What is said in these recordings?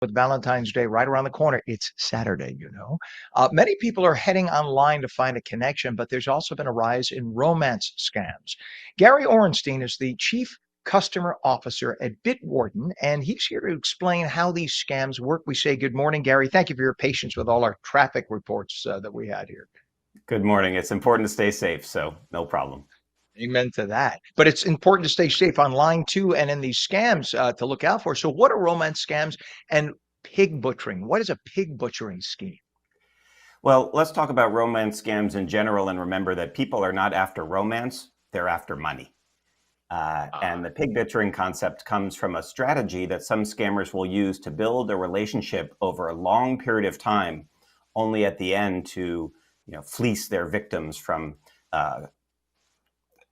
with Valentine's Day right around the corner. It's Saturday, you know. Many people are heading online to find a connection, but there's also been a rise in romance scams. Gary Orenstein is the Chief Customer Officer at Bitwarden, and he's here to explain how these scams work. We say good morning, Gary. Thank you for your patience with all our traffic reports that we had here. Good morning. It's important to stay safe, so no problem. Amen to that. But it's important to stay safe online too, and in these scams to look out for. So, what are romance scams and pig butchering? What is a pig butchering scheme? Well, let's talk about romance scams in general and remember that people are not after romance, they're after money. And Ah, the pig butchering concept comes from a strategy that some scammers will use to build a relationship over a long period of time, only at the end to fleece their victims from uh,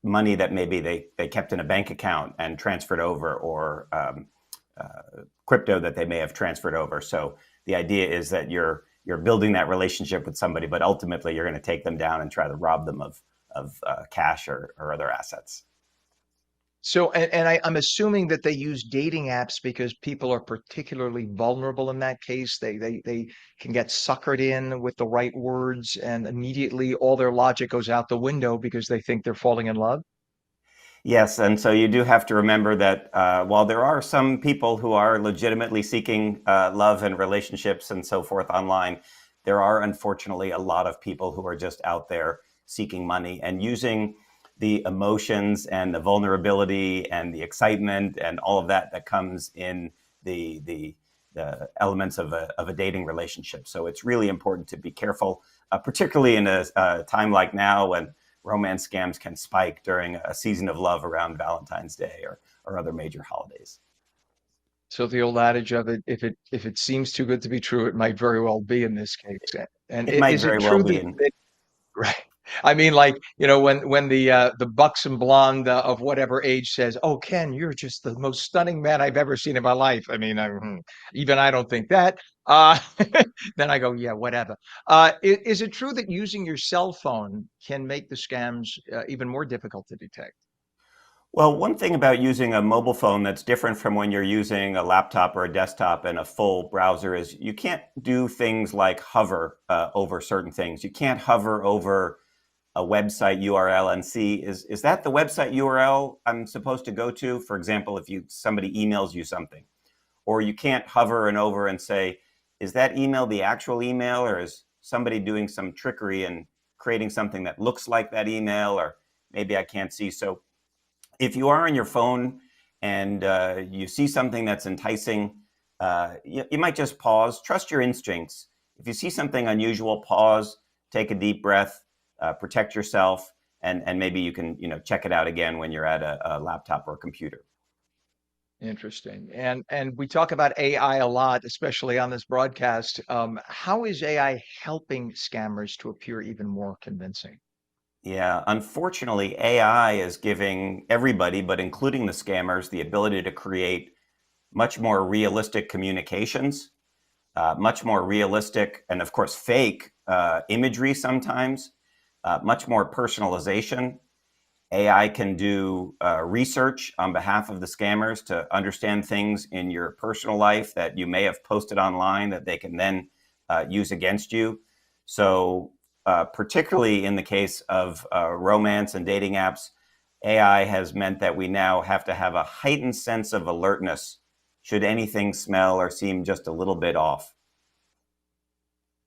money that maybe they kept in a bank account and transferred over, or crypto that they may have transferred over. So the idea is that you're building that relationship with somebody, but ultimately you're going to take them down and try to rob them of cash or other assets. so, I'm assuming that they use dating apps because people are particularly vulnerable in that case. They can get suckered in with the right words, and immediately all their logic goes out the window because they think they're falling in love. Yes, and so you do have to remember that while there are some people who are legitimately seeking love and relationships and so forth online, there are unfortunately a lot of people who are just out there seeking money and using the emotions and the vulnerability and the excitement and all of that that comes in the elements of a dating relationship. So it's really important to be careful, particularly in a time like now when romance scams can spike during a season of love around Valentine's Day or other major holidays. So the old adage of it, if it seems too good to be true, it might very well be in this case. And It might is it very well true be. that, And right? I mean, like, when the buxom blonde of whatever age says, "Oh, Ken, you're just the most stunning man I've ever seen in my life." I mean, even I don't think that. Uh, then I go, "Yeah, whatever." Is it true that using your cell phone can make the scams even more difficult to detect? well, one thing about using a mobile phone that's different from when you're using a laptop or a desktop and a full browser is you can't do things like hover over certain things. You can't hover over a website URL and see, is that the website URL I'm supposed to go to? For example, if somebody emails you something, or you can't hover and over and say, is that email the actual email, or is somebody doing some trickery and creating something that looks like that email, or maybe I can't see. So if you are on your phone and you see something that's enticing, you might just pause, trust your instincts. If you see something unusual, pause, take a deep breath, protect yourself, and maybe you can check it out again when you're at a laptop or a computer. Interesting. And we talk about AI a lot, especially on this broadcast. How is AI helping scammers to appear even more convincing? Yeah, unfortunately, AI is giving everybody, but including the scammers, the ability to create much more realistic communications, much more realistic, and of course, fake imagery sometimes, much more personalization. AI can do research on behalf of the scammers to understand things in your personal life that you may have posted online that they can then use against you. So, particularly in the case of romance and dating apps, AI has meant that we now have to have a heightened sense of alertness should anything smell or seem just a little bit off.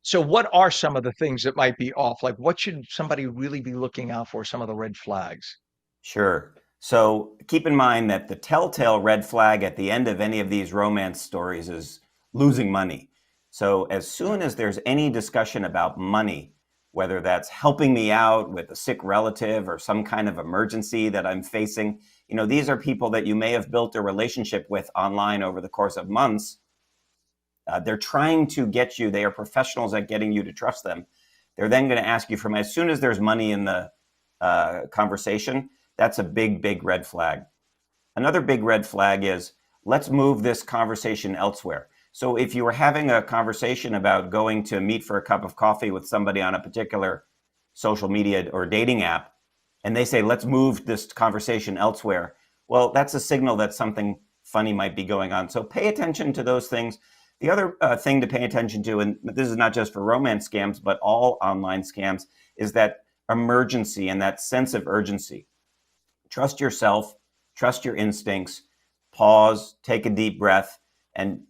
So what are some of the things that might be off? Like what should somebody really be looking out for, some of the red flags? Sure. So keep in mind that the telltale red flag at the end of any of these romance stories is losing money. So as soon as there's any discussion about money, whether that's helping me out with a sick relative or some kind of emergency that I'm facing, these are people that you may have built a relationship with online over the course of months. They're trying to get you, they are professionals at getting you to trust them. They're then going to ask you for money. As soon as there's money in the conversation, that's a big, big red flag. Another big red flag is let's move this conversation elsewhere. So if you were having a conversation about going to meet for a cup of coffee with somebody on a particular social media or dating app, and they say, let's move this conversation elsewhere, well, that's a signal that something funny might be going on. So pay attention to those things. The other thing to pay attention to, and this is not just for romance scams, but all online scams, is that emergency and that sense of urgency. Trust yourself, trust your instincts, pause, take a deep breath, and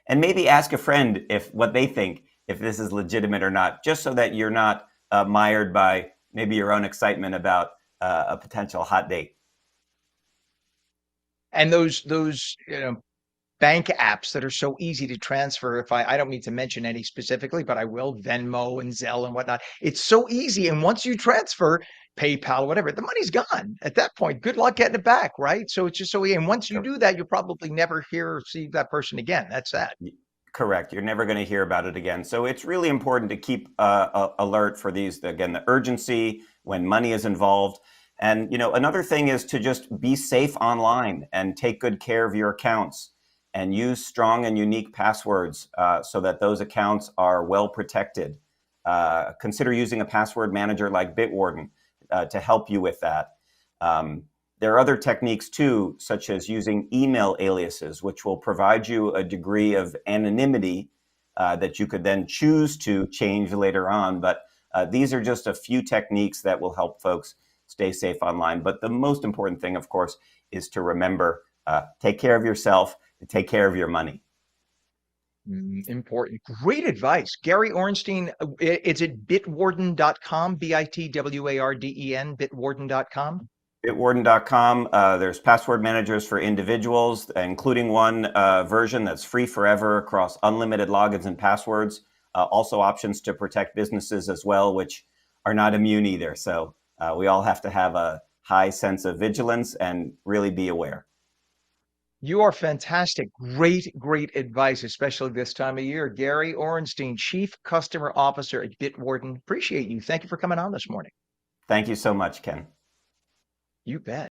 maybe ask a friend if what they think, if this is legitimate or not, just so that you're not mired by maybe your own excitement about a potential hot date. And those bank apps that are so easy to transfer. If I don't need to mention any specifically, but I will, Venmo and Zelle and whatnot. It's so easy. And once you transfer, PayPal, whatever, the money's gone at that point. Good luck getting it back, right? So it's just so easy. And once you do that, you'll probably never hear or see that person again. That's that. Correct. You're never going to hear about it again. So it's really important to keep alert for these. Again, the urgency when money is involved. And another thing is to just be safe online and take good care of your accounts and use strong and unique passwords so that those accounts are well protected. Consider using a password manager like Bitwarden to help you with that. There are other techniques too, such as using email aliases, which will provide you a degree of anonymity that you could then choose to change later on. But these are just a few techniques that will help folks stay safe online. But the most important thing, of course, is to remember, take care of yourself and take care of your money. Important. Great advice. Gary Orenstein, it's at bitwarden.com, Bitwarden, bitwarden.com. Bitwarden.com. There's password managers for individuals, including one version that's free forever across unlimited logins and passwords. Also options to protect businesses as well, which are not immune either. So we all have to have a high sense of vigilance and really be aware. You are fantastic. Great, great advice, especially this time of year. Gary Orenstein, Chief Customer Officer at Bitwarden. Appreciate you. Thank you for coming on this morning. Thank you so much, Ken. You bet.